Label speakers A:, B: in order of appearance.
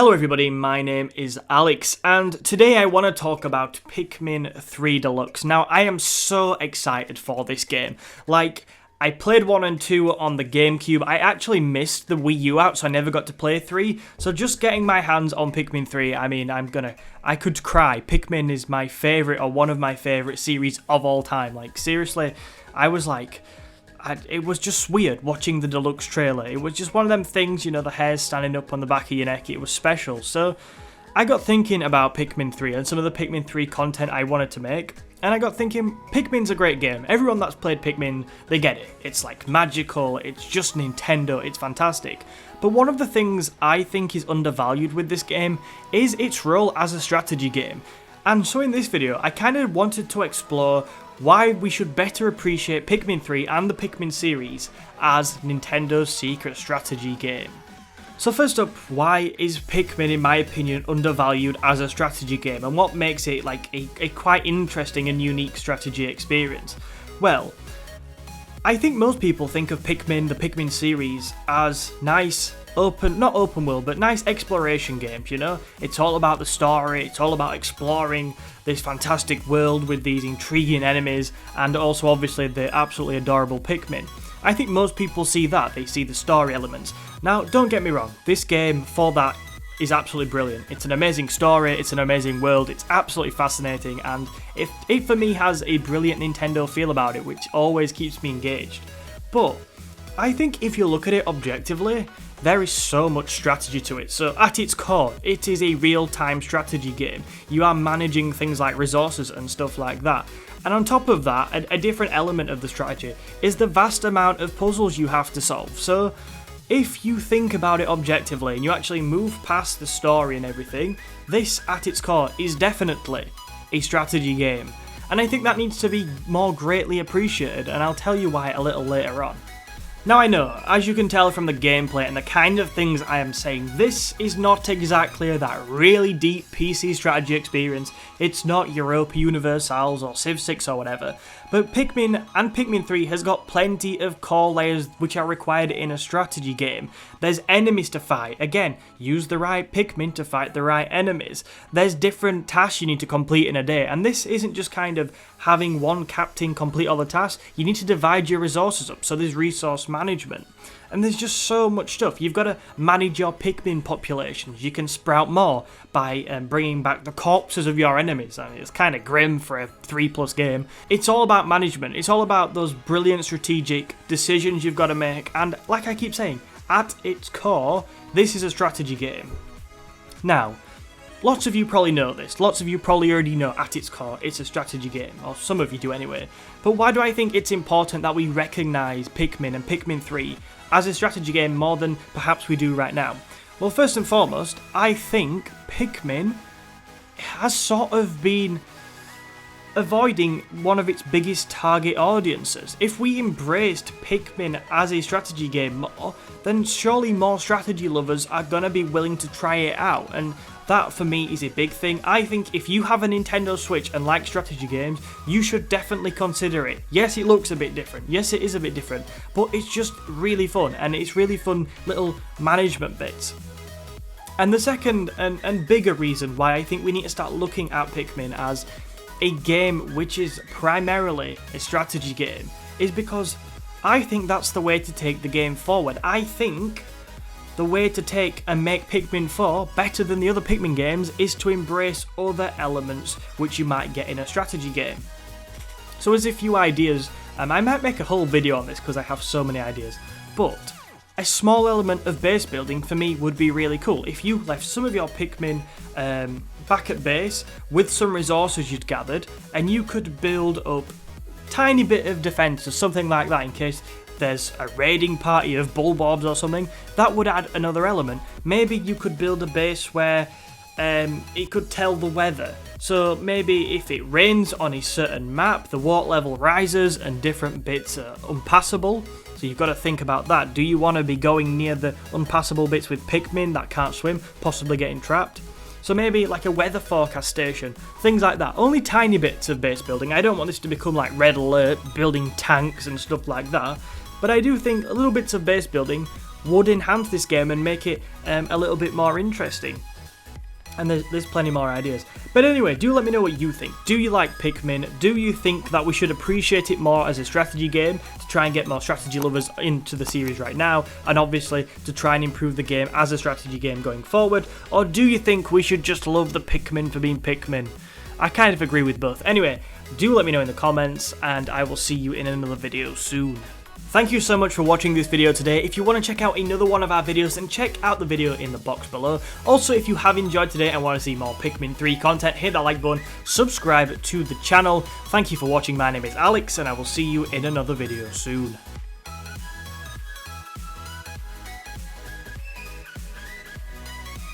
A: Hello everybody, my name is Alex, and today I want to talk about Pikmin 3 Deluxe. Now, I am so excited for this game. I played 1 and 2 on the GameCube. I actually missed the Wii U out, so I never got to play 3. So just getting my hands on Pikmin 3, I could cry. Pikmin is my favourite, or one of my favourite series of all time. Seriously, it was just weird watching the Deluxe trailer. It was just one of them things, the hairs standing up on the back of your neck. It was special. So I got thinking about Pikmin 3 and some of the Pikmin 3 content I wanted to make. And I got thinking, Pikmin's a great game. Everyone that's played Pikmin, they get it. It's magical, it's just Nintendo, it's fantastic. But one of the things I think is undervalued with this game is its role as a strategy game. And so in this video, I kind of wanted to explore why we should better appreciate Pikmin 3 and the Pikmin series as Nintendo's secret strategy game. So first up, why is Pikmin, in my opinion, undervalued as a strategy game, and what makes it a quite interesting and unique strategy experience? Well, I think most people think of Pikmin, the Pikmin series, as nice, not open world, but nice exploration games, It's all about the story, it's all about exploring this fantastic world with these intriguing enemies, and also obviously the absolutely adorable Pikmin. I think most people see that, they see the story elements. Now, don't get me wrong, this game, for that, is absolutely brilliant. It's an amazing story, it's an amazing world, it's absolutely fascinating, and it for me has a brilliant Nintendo feel about it, which always keeps me engaged. But I think if you look at it objectively, there is so much strategy to it. So at its core, it is a real-time strategy game. You are managing things like resources and stuff like that. And on top of that, a different element of the strategy is the vast amount of puzzles you have to solve. So if you think about it objectively and you actually move past the story and everything, this at its core is definitely a strategy game. And I think that needs to be more greatly appreciated, and I'll tell you why a little later on. Now I know, as you can tell from the gameplay and the kind of things I am saying, this is not exactly that really deep PC strategy experience. It's not Europa Universalis or Civ 6 or whatever. But Pikmin and Pikmin 3 has got plenty of core layers which are required in a strategy game. There's enemies to fight. Again, use the right Pikmin to fight the right enemies. There's different tasks you need to complete in a day, and this isn't just kind of having one captain complete all the tasks. You need to divide your resources up, so there's resource management. And there's just so much stuff. You've got to manage your Pikmin populations. You can sprout more by bringing back the corpses of your enemies. I mean, it's kind of grim for a 3+ game. It's all about management. It's all about those brilliant strategic decisions you've got to make. And like I keep saying, at its core, this is a strategy game. Now, lots of you probably know this. Lots of you probably already know at its core it's a strategy game, or some of you do anyway. But why do I think it's important that we recognise Pikmin and Pikmin 3 as a strategy game more than perhaps we do right now? Well, first and foremost, I think Pikmin has sort of been avoiding one of its biggest target audiences. If we embraced Pikmin as a strategy game more, then surely more strategy lovers are going to be willing to try it out, and that for me is a big thing. I think if you have a Nintendo Switch and like strategy games, you should definitely consider it. Yes, it looks a bit different. Yes, it is a bit different, but it's just really fun, and it's really fun little management bits. And the second and bigger reason why I think we need to start looking at Pikmin as a game which is primarily a strategy game is because I think that's the way to take the game forward. I think the way to take and make Pikmin 4 better than the other Pikmin games is to embrace other elements which you might get in a strategy game. So as a few ideas, I might make a whole video on this because I have so many ideas, but a small element of base building for me would be really cool. If you left some of your Pikmin back at base with some resources you'd gathered, and you could build up a tiny bit of defense or something like that in case there's a raiding party of Bulbobs or something, that would add another element. Maybe you could build a base where it could tell the weather. So maybe if it rains on a certain map, the water level rises and different bits are unpassable. So you've got to think about that. Do you want to be going near the unpassable bits with Pikmin that can't swim, possibly getting trapped? So maybe like a weather forecast station, things like that. Only tiny bits of base building. I don't want this to become like Red Alert, building tanks and stuff like that. But I do think little bits of base building would enhance this game and make it a little bit more interesting. And there's plenty more ideas. But anyway, do let me know what you think. Do you like Pikmin? Do you think that we should appreciate it more as a strategy game to try and get more strategy lovers into the series right now, and obviously to try and improve the game as a strategy game going forward? Or do you think we should just love the Pikmin for being Pikmin? I kind of agree with both. Anyway, do let me know in the comments, and I will see you in another video soon. Thank you so much for watching this video today. If you want to check out another one of our videos, then check out the video in the box below. Also, if you have enjoyed today and want to see more Pikmin 3 content, hit that like button, subscribe to the channel. Thank you for watching. My name is Alex, and I will see you in another video soon.